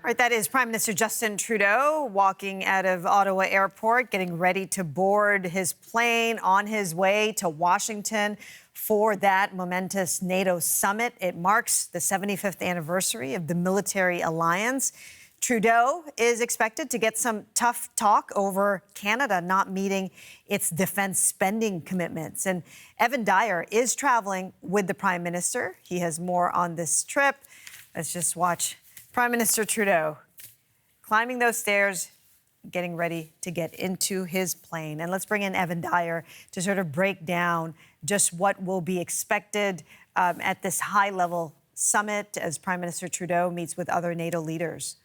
All right, that is Prime Minister Justin Trudeau walking out of Ottawa Airport, getting ready to board his plane on his way to Washington for that momentous NATO summit. It marks the 75th anniversary of the military alliance. Trudeau is expected to get some tough talk over Canada not meeting its defense spending commitments. And Evan Dyer is traveling with the Prime Minister. He has more on this trip. Let's just watch Prime Minister Trudeau climbing those stairs, getting ready to get into his plane. And let's bring in Evan Dyer to sort of break down just what will be expected at this high-level summit as Prime Minister Trudeau meets with other NATO leaders.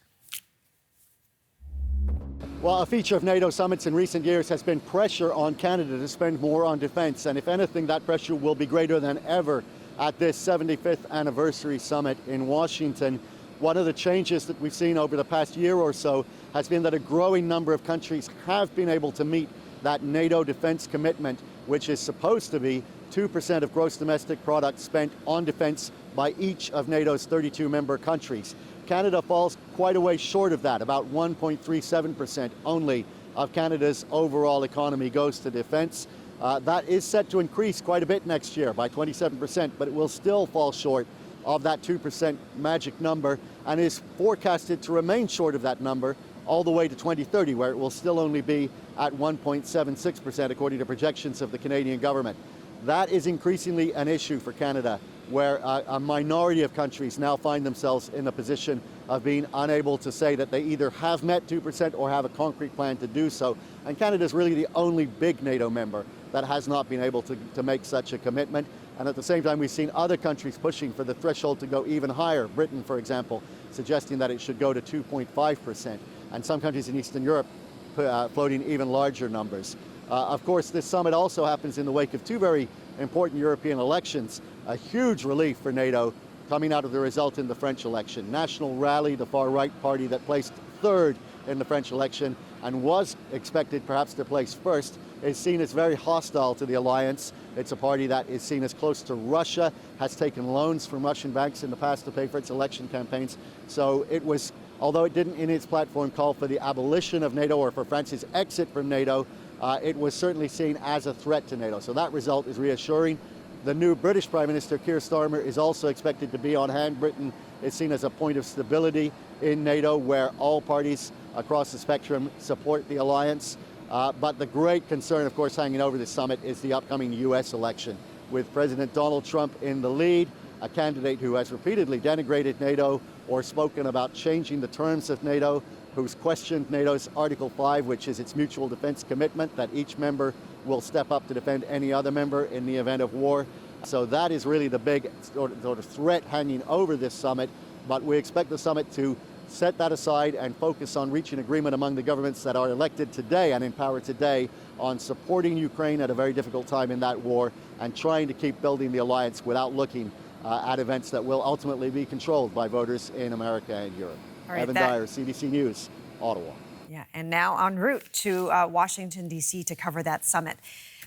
Well, a feature of NATO summits in recent years has been pressure on Canada to spend more on defence. And if anything, that pressure will be greater than ever at this 75th anniversary summit in Washington. One of the changes that we've seen over the past year or so has been that a growing number of countries have been able to meet that NATO defence commitment, which is supposed to be 2% of gross domestic product spent on defence by each of NATO's 32 member countries. Canada falls quite a way short of that. About 1.37% only of Canada's overall economy goes to defence. That is set to increase quite a bit next year by 27%, but it will still fall short of that 2% magic number and is forecasted to remain short of that number all the way to 2030, where it will still only be at 1.76% according to projections of the Canadian government. That is increasingly an issue for Canada, where a minority of countries now find themselves in a position of being unable to say that they either have met 2% or have a concrete plan to do so. And Canada is really the only big NATO member that has not been able to make such a commitment. And at the same time, we've seen other countries pushing for the threshold to go even higher. Britain, for example, suggesting that it should go to 2.5%. And some countries in Eastern Europe floating even larger numbers. Of course, this summit also happens in the wake of two very important European elections. A huge relief for NATO coming out of the result in the French election. National Rally, the far-right party that placed third in the French election and was expected perhaps to place first, is seen as very hostile to the alliance. It's a party that is seen as close to Russia, has taken loans from Russian banks in the past to pay for its election campaigns. So it was, although it didn't in its platform call for the abolition of NATO or for France's exit from NATO, it was certainly seen as a threat to NATO. So that result is reassuring. The new British Prime Minister, Keir Starmer, is also expected to be on hand. Britain is seen as a point of stability in NATO, where all parties across the spectrum support the alliance. But the great concern, of course, hanging over this summit is the upcoming U.S. election, with President Donald Trump in the lead, a candidate who has repeatedly denigrated NATO or spoken about changing the terms of NATO, who's questioned NATO's Article 5, which is its mutual defense commitment that each member will step up to defend any other member in the event of war. So that is really the big sort of threat hanging over this summit. But we expect the summit to set that aside and focus on reaching agreement among the governments that are elected today and in power today on supporting Ukraine at a very difficult time in that war and trying to keep building the alliance without looking at events that will ultimately be controlled by voters in America and Europe. Right, Evan Dyer, CBC News, Ottawa. Yeah, and now en route to Washington, D.C. to cover that summit.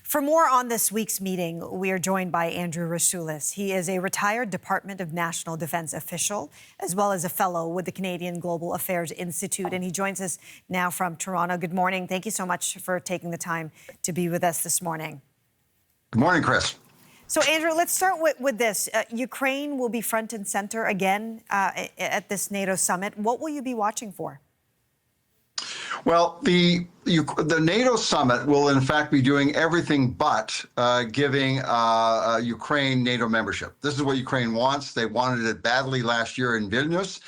For more on this week's meeting, we are joined by Andrew Rasiulis. He is a retired Department of National Defence official, as well as a fellow with the Canadian Global Affairs Institute, and he joins us now from Toronto. Good morning. Thank you so much for taking the time to be with us this morning. Good morning, Chris. So, Andrew, let's start with this. Ukraine will be front and center again at this NATO summit. What will you be watching for? Well, the NATO summit will, in fact, be doing everything but giving Ukraine NATO membership. This is what Ukraine wants. They wanted it badly last year in Vilnius.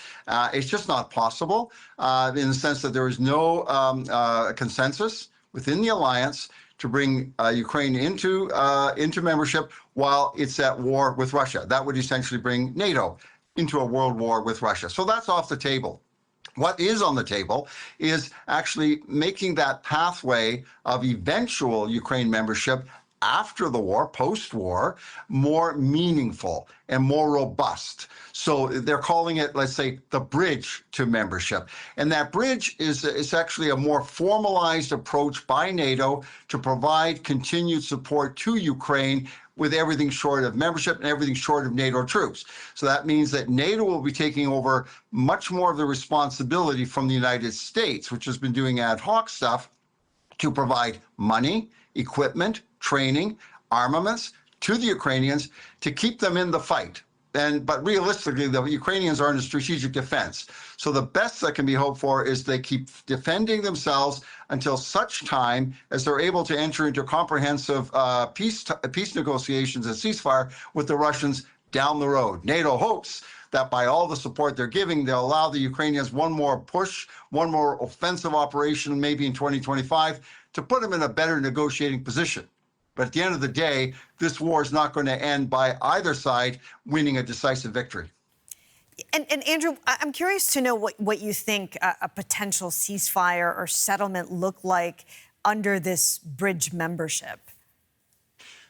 It's just not possible in the sense that there is no consensus within the alliance to bring Ukraine into membership while it's at war with Russia. That would essentially bring NATO into a world war with Russia. So that's off the table. What is on the table is actually making that pathway of eventual Ukraine membership after the war, post-war, more meaningful and more robust. So they're calling it, let's say, the bridge to membership. And that bridge is actually a more formalized approach by NATO to provide continued support to Ukraine with everything short of membership and everything short of NATO troops. So that means that NATO will be taking over much more of the responsibility from the United States, which has been doing ad hoc stuff, to provide money, equipment, training, armaments to the Ukrainians to keep them in the fight. But realistically, the Ukrainians are in a strategic defense. So the best that can be hoped for is they keep defending themselves until such time as they're able to enter into comprehensive peace negotiations and ceasefire with the Russians down the road. NATO hopes that by all the support they're giving, they'll allow the Ukrainians one more push, one more offensive operation, maybe in 2025, to put them in a better negotiating position. But at the end of the day, this war is not going to end by either side winning a decisive victory. And Andrew, I'm curious to know what you think a potential ceasefire or settlement look like under this bridge membership.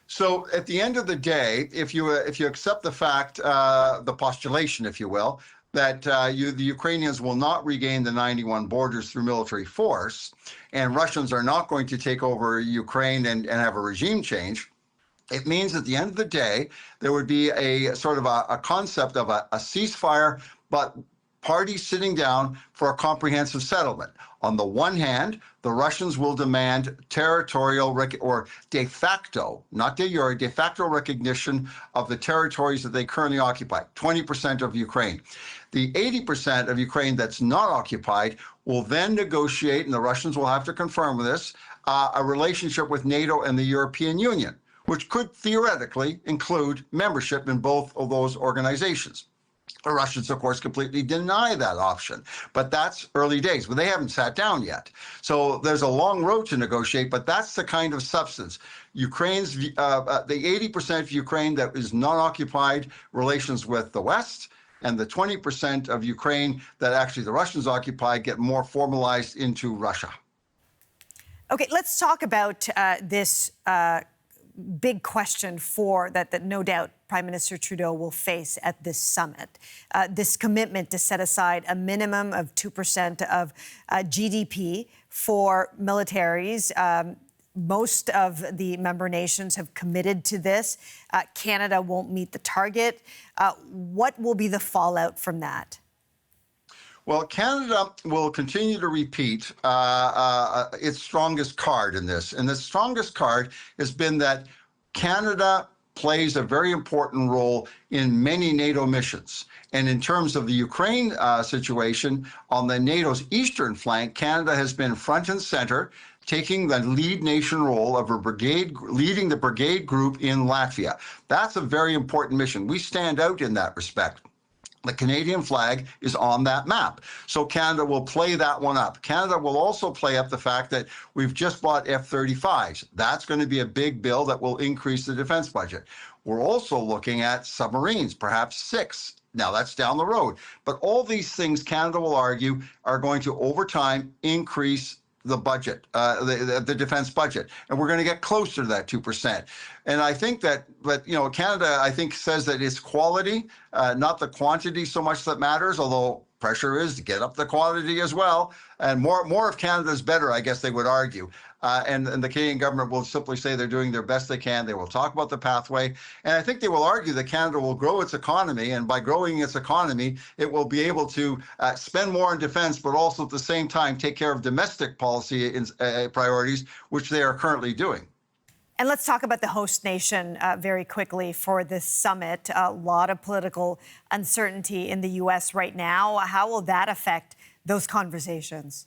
So at the end of the day, if you accept the fact, the postulation, if you will, that the Ukrainians will not regain the 91 borders through military force, and Russians are not going to take over Ukraine and have a regime change, it means at the end of the day, there would be a sort of a concept of a ceasefire, but parties sitting down for a comprehensive settlement. On the one hand, the Russians will demand territorial or de facto, not de jure, de facto recognition of the territories that they currently occupy, 20% of Ukraine. The 80% of Ukraine that's not occupied will then negotiate, and the Russians will have to confirm this, a relationship with NATO and the European Union, which could theoretically include membership in both of those organizations. The Russians, of course, completely deny that option, but that's early days. But they haven't sat down yet. So there's a long road to negotiate, but that's the kind of substance. Ukraine's, the 80% of Ukraine that is not occupied relations with the West, and the 20% of Ukraine that actually the Russians occupy get more formalized into Russia. Okay, let's talk about this big question that no doubt Prime Minister Trudeau will face at this summit. This commitment to set aside a minimum of 2% of GDP for militaries. Most of the member nations have committed to this. Canada won't meet the target. What will be the fallout from that? Well, Canada will continue to repeat its strongest card in this. And the strongest card has been that Canada plays a very important role in many NATO missions. And in terms of the Ukraine situation, on the NATO's eastern flank, Canada has been front and center, taking the lead nation role of a brigade, leading the brigade group in Latvia. That's a very important mission. We stand out in that respect. The Canadian flag is on that map. So Canada will play that one up. Canada will also play up the fact that we've just bought F-35s. That's going to be a big bill that will increase the defense budget. We're also looking at submarines, perhaps 6. Now, that's down the road. But all these things, Canada will argue, are going to, over time, increase the budget, the defense budget. And we're going to get closer to that 2%. And I think that, Canada, I think, says that it's quality, not the quantity so much that matters, although pressure is to get up the quality as well. And more of Canada is better, I guess they would argue. And the Canadian government will simply say they're doing their best they can. They will talk about the pathway. And I think they will argue that Canada will grow its economy. And by growing its economy, it will be able to spend more on defense, but also at the same time take care of domestic policy priorities, which they are currently doing. And let's talk about the host nation very quickly for this summit. A lot of political uncertainty in the U.S. right now. How will that affect those conversations?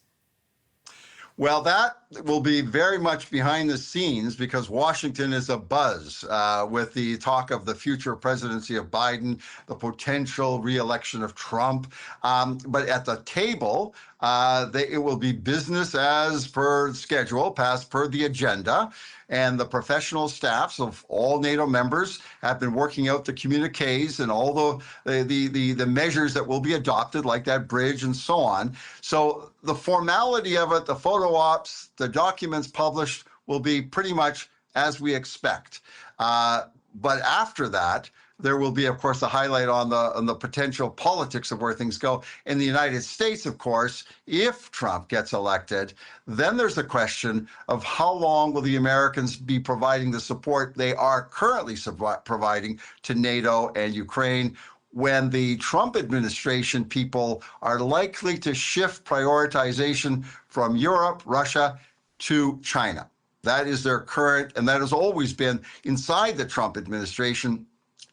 Well, that will be very much behind the scenes because Washington is abuzz with the talk of the future presidency of Biden, the potential re-election of Trump. But at the table, it will be business as per schedule, passed per the agenda. And the professional staffs of all NATO members have been working out the communiques and all the measures that will be adopted, like that bridge and so on. So the formality of it, the photo ops, the documents published will be pretty much as we expect. But after that, there will be, of course, a highlight on the potential politics of where things go. In the United States, of course, if Trump gets elected, then there's the question of how long will the Americans be providing the support they are currently providing to NATO and Ukraine, when the Trump administration people are likely to shift prioritization from Europe, Russia, to China. That is their current, and that has always been inside the Trump administration,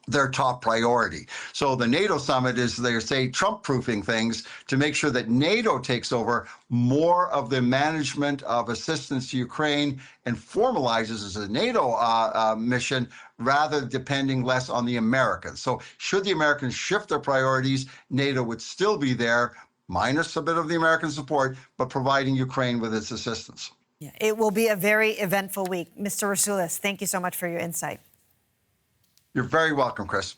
their top priority. So the NATO summit is, they say, Trump-proofing things to make sure that NATO takes over more of the management of assistance to Ukraine and formalizes as a NATO mission, rather depending less on the Americans. So should the Americans shift their priorities, NATO would still be there, minus a bit of the American support, but providing Ukraine with its assistance. Yeah, it will be a very eventful week. Mr. Rasiulis, thank you so much for your insight. You're very welcome, Chris.